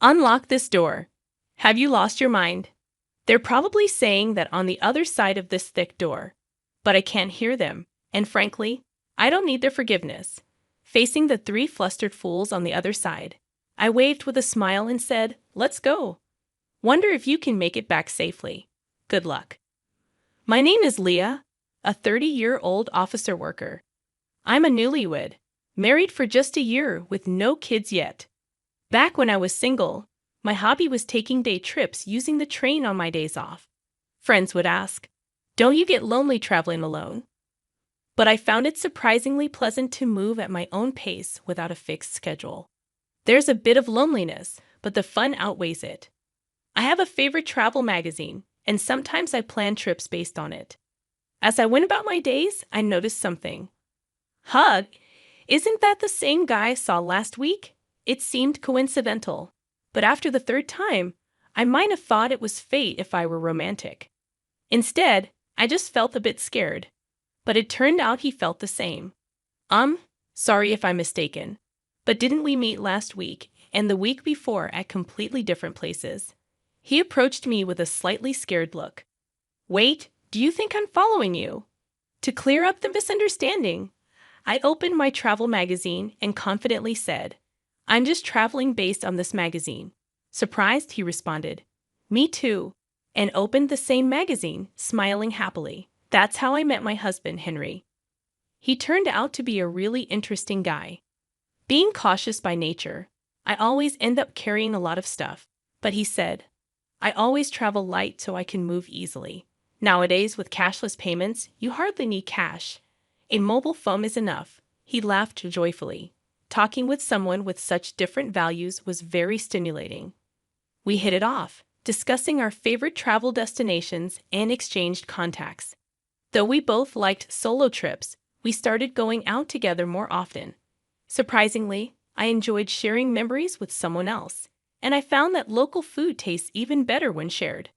Unlock this door. Have you lost your mind? They're probably saying that on the other side of this thick door. But I can't hear them, and frankly, I don't need their forgiveness. Facing the three flustered fools on the other side, I waved with a smile and said, "Let's go. Wonder if you can make it back safely. Good luck." My name is Leah, a 30-year-old officer worker. I'm a newlywed, married for just a year with no kids yet. Back when I was single, my hobby was taking day trips using the train on my days off. Friends would ask, "Don't you get lonely traveling alone?" But I found it surprisingly pleasant to move at my own pace without a fixed schedule. There's a bit of loneliness, but the fun outweighs it. I have a favorite travel magazine, and sometimes I plan trips based on it. As I went about my days, I noticed something. Hug, isn't that the same guy I saw last week? It seemed coincidental, but after the third time, I might have thought it was fate if I were romantic. Instead, I just felt a bit scared, but it turned out he felt the same. Sorry if I'm mistaken, but didn't we meet last week and the week before at completely different places? He approached me with a slightly scared look. Wait, do you think I'm following you? To clear up the misunderstanding, I opened my travel magazine and confidently said, "I'm just traveling based on this magazine." Surprised, he responded, "Me too," and opened the same magazine, smiling happily. That's how I met my husband, Henry. He turned out to be a really interesting guy. Being cautious by nature, I always end up carrying a lot of stuff, but he said, "I always travel light so I can move easily. Nowadays, with cashless payments, you hardly need cash. A mobile phone is enough." He laughed joyfully. Talking with someone with such different values was very stimulating. We hit it off, discussing our favorite travel destinations and exchanged contacts. Though we both liked solo trips, we started going out together more often. Surprisingly, I enjoyed sharing memories with someone else, and I found that local food tastes even better when shared.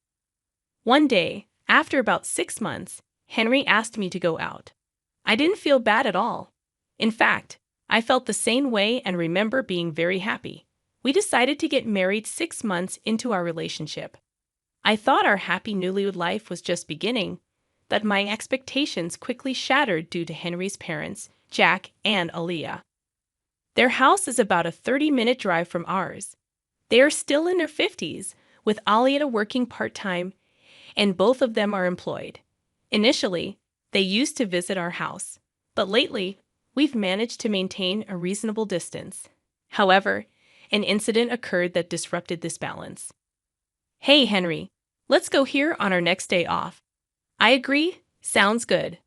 One day, after about 6 months, Henry asked me to go out. I didn't feel bad at all. In fact, I felt the same way and remember being very happy. We decided to get married 6 months into our relationship. I thought our happy newlywed life was just beginning, but my expectations quickly shattered due to Henry's parents, Jack and Aaliyah. Their house is about a 30-minute drive from ours. They are still in their 50s, with Aaliyah working part-time, and both of them are employed. Initially, they used to visit our house, but lately, we've managed to maintain a reasonable distance. However, an incident occurred that disrupted this balance. "Hey, Henry, let's go here on our next day off." I agree, sounds good.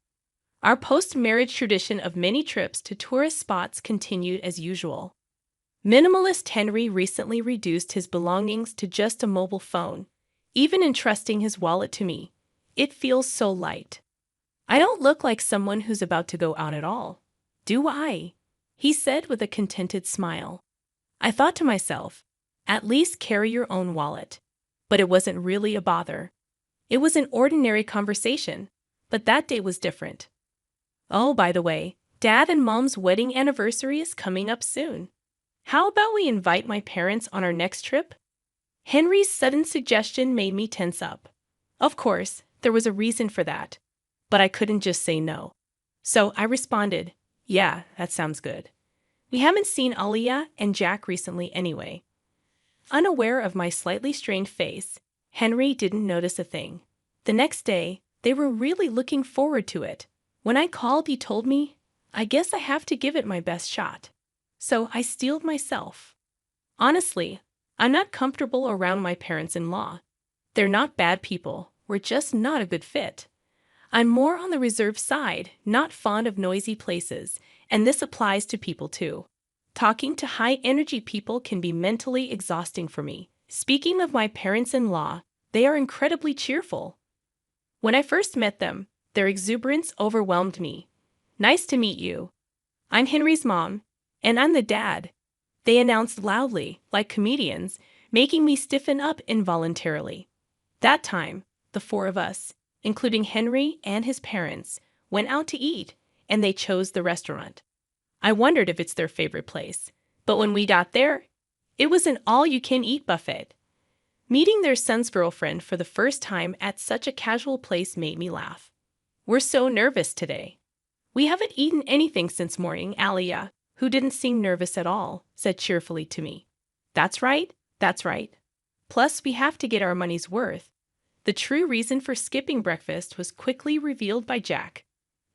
Our post-marriage tradition of many trips to tourist spots continued as usual. Minimalist Henry recently reduced his belongings to just a mobile phone, even entrusting his wallet to me. It feels so light. I don't look like someone who's about to go out at all, do I? He said with a contented smile. I thought to myself, at least carry your own wallet. But it wasn't really a bother. It was an ordinary conversation, but that day was different. Oh, by the way, Dad and Mom's wedding anniversary is coming up soon. How about we invite my parents on our next trip? Henry's sudden suggestion made me tense up. Of course, there was a reason for that, but I couldn't just say no. So I responded, "Yeah, that sounds good." We haven't seen Aaliyah and Jack recently anyway. Unaware of my slightly strained face, Henry didn't notice a thing. The next day, they were really looking forward to it. When I called, he told me, "I guess I have to give it my best shot." So I steeled myself. Honestly, I'm not comfortable around my parents-in-law. They're not bad people, we're just not a good fit. I'm more on the reserved side, not fond of noisy places, and this applies to people too. Talking to high-energy people can be mentally exhausting for me. Speaking of my parents-in-law, they are incredibly cheerful. When I first met them, their exuberance overwhelmed me. "Nice to meet you. I'm Henry's mom, and I'm the dad," they announced loudly, like comedians, making me stiffen up involuntarily. That time, the four of us, including Henry and his parents, went out to eat, and they chose the restaurant. I wondered if it's their favorite place, but when we got there, It was an all-you-can-eat buffet. Meeting their son's girlfriend for the first time at such a casual place made me laugh. We're so nervous today. We haven't eaten anything since morning, Alia, who didn't seem nervous at all, said cheerfully to me. That's right, that's right. Plus, we have to get our money's worth. The true reason for skipping breakfast was quickly revealed by Jack.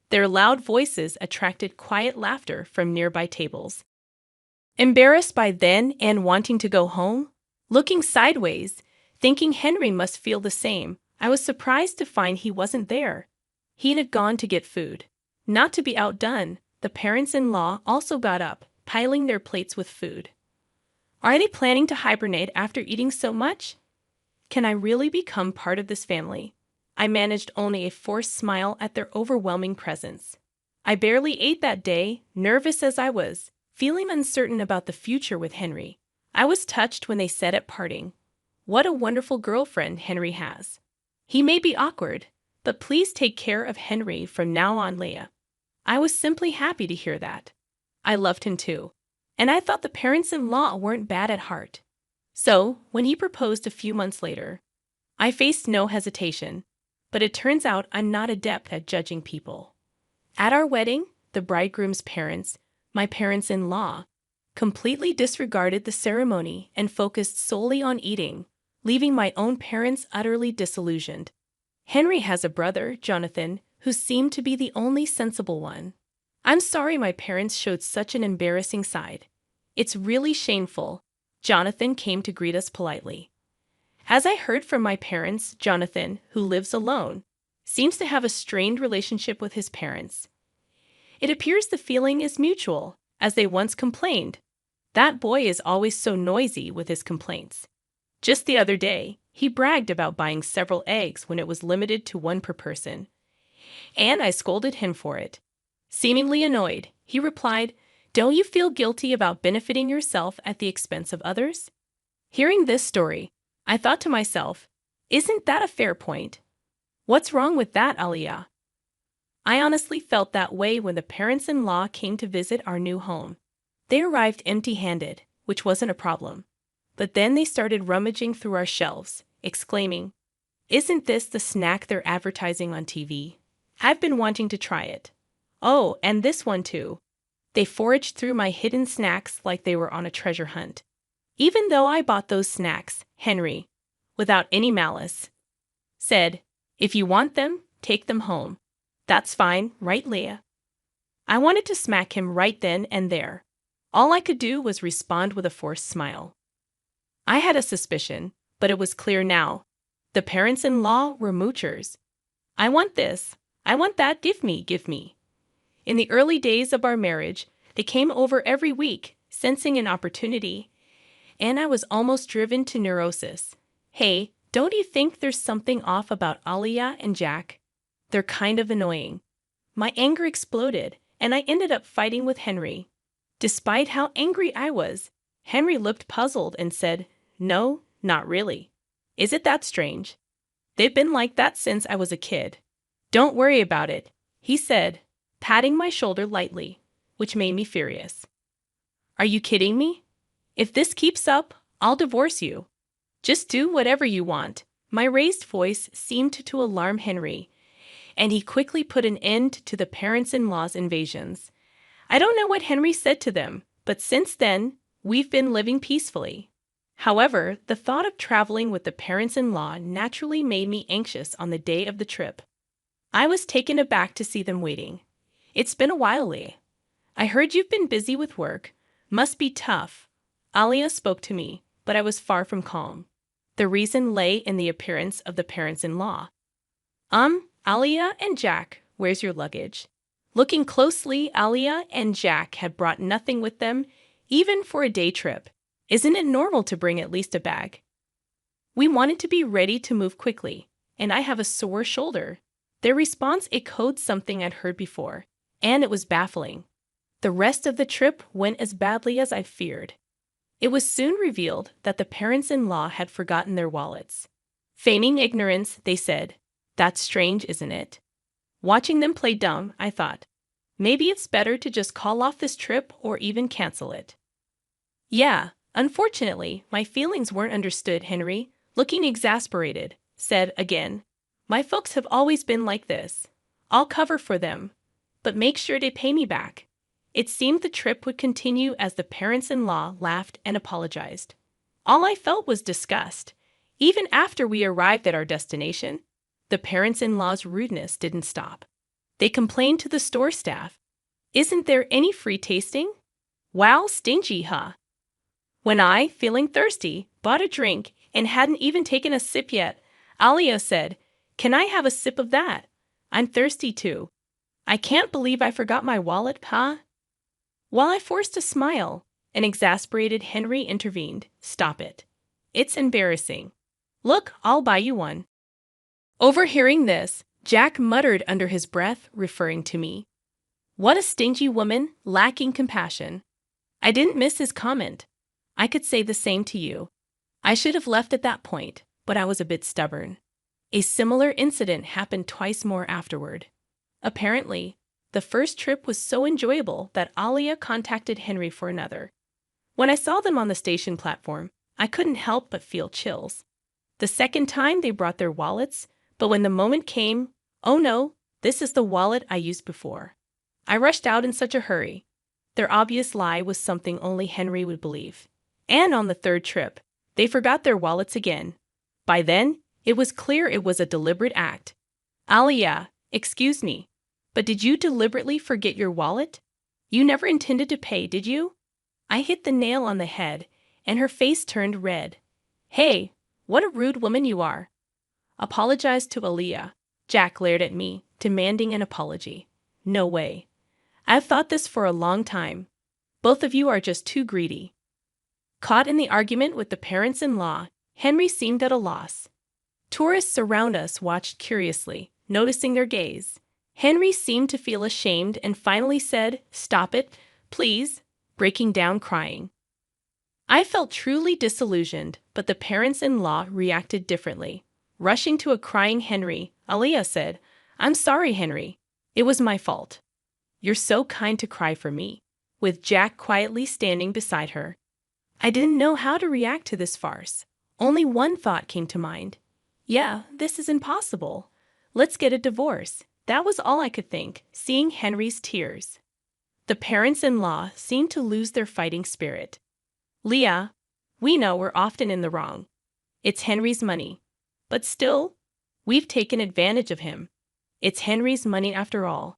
Their loud voices attracted quiet laughter from nearby tables. Embarrassed by then and wanting to go home, looking sideways, thinking Henry must feel the same, I was surprised to find he wasn't there. He had gone to get food. Not to be outdone, the parents-in-law also got up, piling their plates with food. Are they planning to hibernate after eating so much? Can I really become part of this family? I managed only a forced smile at their overwhelming presence. I barely ate that day, nervous as I was, feeling uncertain about the future with Henry. I was touched when they said at parting, "What a wonderful girlfriend Henry has. He may be awkward, but please take care of Henry from now on, Leah." I was simply happy to hear that. I loved him too, and I thought the parents-in-law weren't bad at heart. So, when he proposed a few months later, I faced no hesitation, but it turns out I'm not adept at judging people. At our wedding, the bridegroom's parents, my parents-in-law, completely disregarded the ceremony and focused solely on eating, leaving my own parents utterly disillusioned. Henry has a brother, Jonathan, who seemed to be the only sensible one. I'm sorry my parents showed such an embarrassing side. It's really shameful. Jonathan came to greet us politely. As I heard from my parents, Jonathan, who lives alone, seems to have a strained relationship with his parents. It appears the feeling is mutual, as they once complained. That boy is always so noisy with his complaints. Just the other day, he bragged about buying several eggs when it was limited to one per person, and I scolded him for it. Seemingly annoyed, he replied, "Don't you feel guilty about benefiting yourself at the expense of others?" Hearing this story, I thought to myself, isn't that a fair point? What's wrong with that, Aliyah? I honestly felt that way when the parents-in-law came to visit our new home. They arrived empty-handed, which wasn't a problem. But then they started rummaging through our shelves, exclaiming, "Isn't this the snack they're advertising on TV? I've been wanting to try it. Oh, and this one too." They foraged through my hidden snacks like they were on a treasure hunt. Even though I bought those snacks, Henry, without any malice, said, "If you want them, take them home. That's fine, right, Leah?" I wanted to smack him right then and there. All I could do was respond with a forced smile. I had a suspicion, but it was clear now. The parents-in-law were moochers. I want this, I want that, give me, give me. In the early days of our marriage, they came over every week, sensing an opportunity, and I was almost driven to neurosis. Hey, don't you think there's something off about Aliyah and Jack? They're kind of annoying. My anger exploded, and I ended up fighting with Henry. Despite how angry I was, Henry looked puzzled and said, "No, not really. Is it that strange? They've been like that since I was a kid. Don't worry about it," he said, patting my shoulder lightly, which made me furious. "Are you kidding me? If this keeps up, I'll divorce you. Just do whatever you want." My raised voice seemed to alarm Henry, and he quickly put an end to the parents-in-law's invasions. I don't know what Henry said to them, but since then, we've been living peacefully. However, the thought of traveling with the parents-in-law naturally made me anxious on the day of the trip. I was taken aback to see them waiting. "It's been a while, Lee. I heard you've been busy with work. Must be tough." Alia spoke to me, but I was far from calm. The reason lay in the appearance of the parents-in-law. Alia and Jack, where's your luggage?" Looking closely, Alia and Jack had brought nothing with them, even for a day trip. Isn't it normal to bring at least a bag? We wanted to be ready to move quickly, and I have a sore shoulder. Their response echoed something I'd heard before, and it was baffling. The rest of the trip went as badly as I feared. It was soon revealed that the parents-in-law had forgotten their wallets. Feigning ignorance, they said, "That's strange, isn't it?" Watching them play dumb, I thought, maybe it's better to just call off this trip or even cancel it. Yeah, Unfortunately, my feelings weren't understood, Henry, looking exasperated, said again. My folks have always been like this. I'll cover for them, but make sure they pay me back. It seemed the trip would continue as the parents-in-law laughed and apologized. All I felt was disgust. Even after we arrived at our destination, the parents-in-law's rudeness didn't stop. They complained to the store staff. Isn't there any free tasting? Wow, stingy, huh? When I, feeling thirsty, bought a drink and hadn't even taken a sip yet, Alia said, "Can I have a sip of that? I'm thirsty too. I can't believe I forgot my wallet, huh?" While I forced a smile, an exasperated Henry intervened. "Stop it. It's embarrassing. Look, I'll buy you one." Overhearing this, Jack muttered under his breath, referring to me. What a stingy woman, lacking compassion. I didn't miss his comment. I could say the same to you. I should have left at that point, but I was a bit stubborn. A similar incident happened twice more afterward. Apparently, the first trip was so enjoyable that Alia contacted Henry for another. When I saw them on the station platform, I couldn't help but feel chills. The second time they brought their wallets, but when the moment came, oh no, this is the wallet I used before. I rushed out in such a hurry. Their obvious lie was something only Henry would believe. And on the third trip, they forgot their wallets again. By then, it was clear it was a deliberate act. Alia, excuse me, but did you deliberately forget your wallet? You never intended to pay, did you? I hit the nail on the head, and her face turned red. Hey, what a rude woman you are. Apologize to Alia. Jack glared at me, demanding an apology. No way. I've thought this for a long time. Both of you are just too greedy. Caught in the argument with the parents-in-law, Henry seemed at a loss. Tourists around us watched curiously, noticing their gaze. Henry seemed to feel ashamed and finally said, "Stop it, please," breaking down crying. I felt truly disillusioned, but the parents-in-law reacted differently. Rushing to a crying Henry, Alia said, "I'm sorry, Henry. It was my fault." "You're so kind to cry for me," with Jack quietly standing beside her. I didn't know how to react to this farce. Only one thought came to mind. Yeah, this is impossible. Let's get a divorce. That was all I could think, seeing Henry's tears. The parents-in-law seemed to lose their fighting spirit. Leah, we know we're often in the wrong. It's Henry's money. But still, we've taken advantage of him. It's Henry's money after all.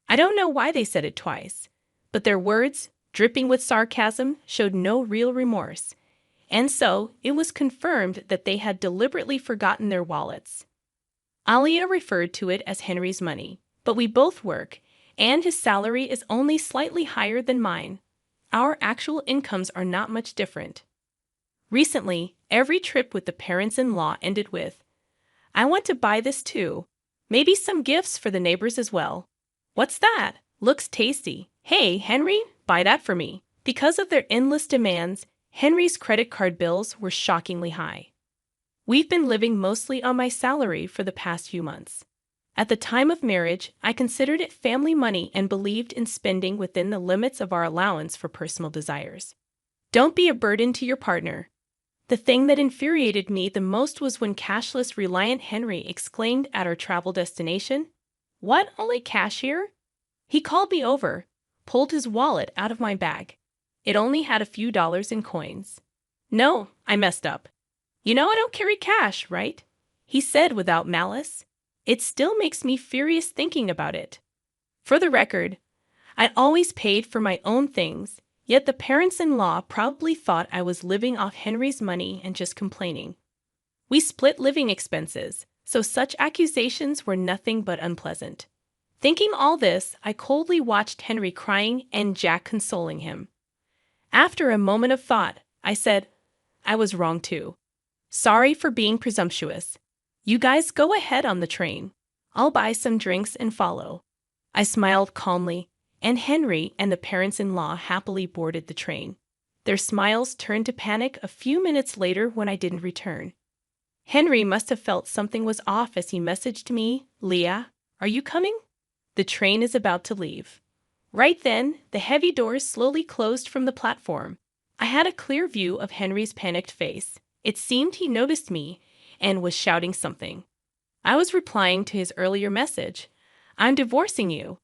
I don't know why they said it twice, but their words, dripping with sarcasm, showed no real remorse. And so, it was confirmed that they had deliberately forgotten their wallets. Alia referred to it as Henry's money, but we both work, and his salary is only slightly higher than mine. Our actual incomes are not much different. Recently, every trip with the parents-in-law ended with, "I want to buy this too. Maybe some gifts for the neighbors as well." "What's that? Looks tasty. Hey, Henry, buy that for me." Because of their endless demands, Henry's credit card bills were shockingly high. We've been living mostly on my salary for the past few months. At the time of marriage, I considered it family money and believed in spending within the limits of our allowance for personal desires. Don't be a burden to your partner. The thing that infuriated me the most was when cashless reliant Henry exclaimed at our travel destination, "What, only cash here?" He called me over, pulled his wallet out of my bag. It only had a few dollars in coins. "No, I messed up. You know I don't carry cash, right?" he said without malice. It still makes me furious thinking about it. For the record, I always paid for my own things, yet the parents-in-law probably thought I was living off Henry's money and just complaining. We split living expenses, so such accusations were nothing but unpleasant. Thinking all this, I coldly watched Henry crying and Jack consoling him. After a moment of thought, I said, "I was wrong too. Sorry for being presumptuous. You guys go ahead on the train. I'll buy some drinks and follow." I smiled calmly, and Henry and the parents-in-law happily boarded the train. Their smiles turned to panic a few minutes later when I didn't return. Henry must have felt something was off as he messaged me, "Leah, are you coming? The train is about to leave." Right then, the heavy doors slowly closed from the platform, I had a clear view of Henry's panicked face. It seemed he noticed me and was shouting something. I was replying to his earlier message. I'm divorcing you.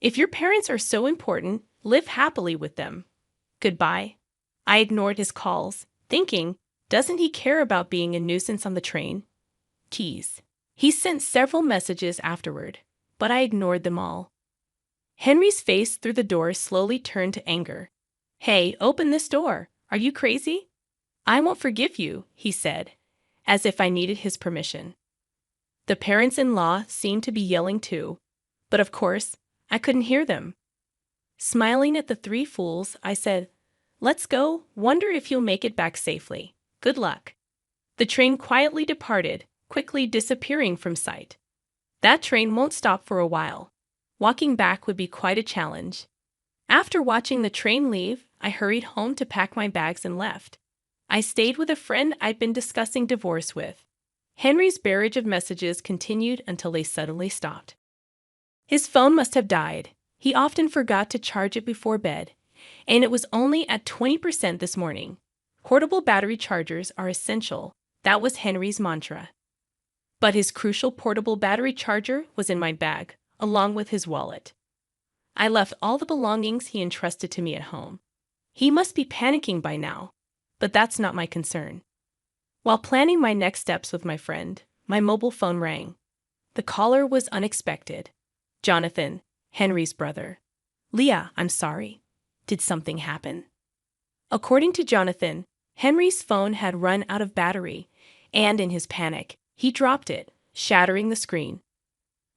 If your parents are so important, live happily with them. Goodbye. I ignored his calls, thinking, doesn't he care about being a nuisance on the train? Tease. He sent several messages afterward, but I ignored them all. Henry's face through the door slowly turned to anger. Hey, open this door. Are you crazy? I won't forgive you, he said, as if I needed his permission. The parents-in-law seemed to be yelling too, but of course, I couldn't hear them. Smiling at the three fools, I said, let's go, wonder if you'll make it back safely. Good luck. The train quietly departed, quickly disappearing from sight. That train won't stop for a while. Walking back would be quite a challenge. After watching the train leave, I hurried home to pack my bags and left. I stayed with a friend I'd been discussing divorce with. Henry's barrage of messages continued until they suddenly stopped. His phone must have died. He often forgot to charge it before bed, and it was only at 20% this morning. Portable battery chargers are essential. That was Henry's mantra. But his crucial portable battery charger was in my bag, along with his wallet. I left all the belongings he entrusted to me at home. He must be panicking by now, but that's not my concern. While planning my next steps with my friend, my mobile phone rang. The caller was unexpected. Jonathan, Henry's brother. Leah, I'm sorry. Did something happen? According to Jonathan, Henry's phone had run out of battery, and in his panic, he dropped it, shattering the screen.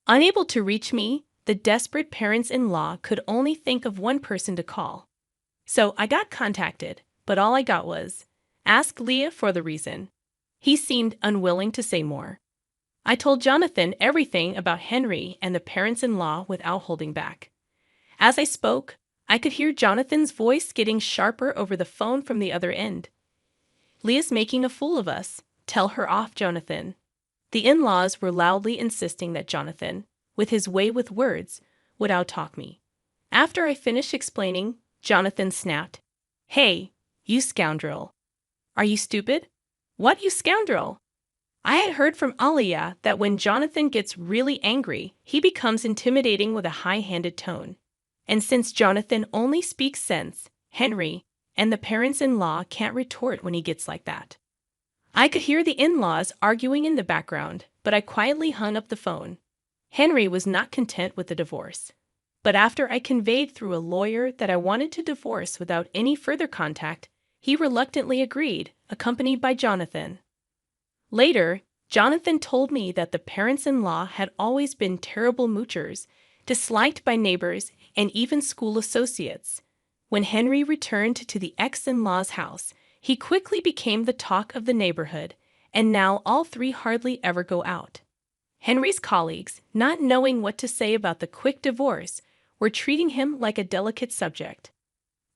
Unable to reach me, the desperate parents-in-law could only think of one person to call. So I got contacted, but all I got was, ask Leah for the reason. He seemed unwilling to say more. I told Jonathan everything about Henry and the parents-in-law without holding back. As I spoke, I could hear Jonathan's voice getting sharper over the phone from the other end. Leah's making a fool of us. Tell her off, Jonathan. The in-laws were loudly insisting that Jonathan, with his way with words, would outtalk me. After I finished explaining, Jonathan snapped, Hey, you scoundrel. Are you stupid? What, you scoundrel? I had heard from Aliyah that when Jonathan gets really angry, he becomes intimidating with a high-handed tone. And since Jonathan only speaks sense, Henry and the parents-in-law can't retort when he gets like that. I could hear the in-laws arguing in the background, but I quietly hung up the phone. Henry was not content with the divorce. But after I conveyed through a lawyer that I wanted to divorce without any further contact, he reluctantly agreed, accompanied by Jonathan. Later, Jonathan told me that the parents-in-law had always been terrible moochers, disliked by neighbors and even school associates. When Henry returned to the ex-in-law's house, he quickly became the talk of the neighborhood, and now all three hardly ever go out. Henry's colleagues, not knowing what to say about the quick divorce, were treating him like a delicate subject.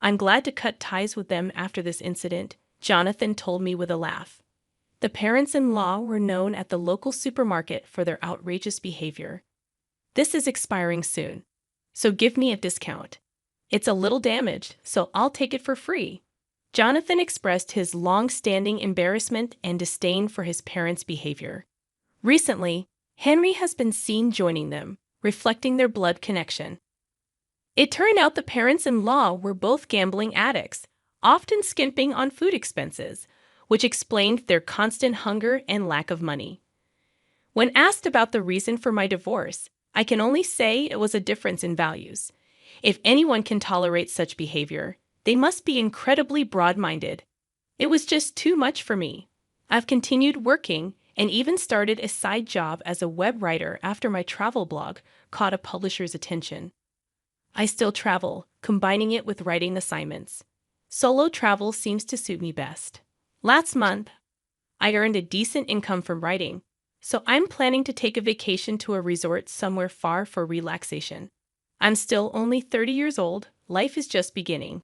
I'm glad to cut ties with them after this incident, Jonathan told me with a laugh. The parents-in-law were known at the local supermarket for their outrageous behavior. This is expiring soon, so give me a discount. It's a little damaged, so I'll take it for free. Jonathan expressed his long-standing embarrassment and disdain for his parents' behavior. Recently, Henry has been seen joining them, reflecting their blood connection. It turned out the parents-in-law were both gambling addicts, often skimping on food expenses, which explained their constant hunger and lack of money. When asked about the reason for my divorce, I can only say it was a difference in values. If anyone can tolerate such behavior, they must be incredibly broad-minded. It was just too much for me. I've continued working and even started a side job as a web writer after my travel blog caught a publisher's attention. I still travel, combining it with writing assignments. Solo travel seems to suit me best. Last month, I earned a decent income from writing, so I'm planning to take a vacation to a resort somewhere far for relaxation. I'm still only 30 years old, life is just beginning.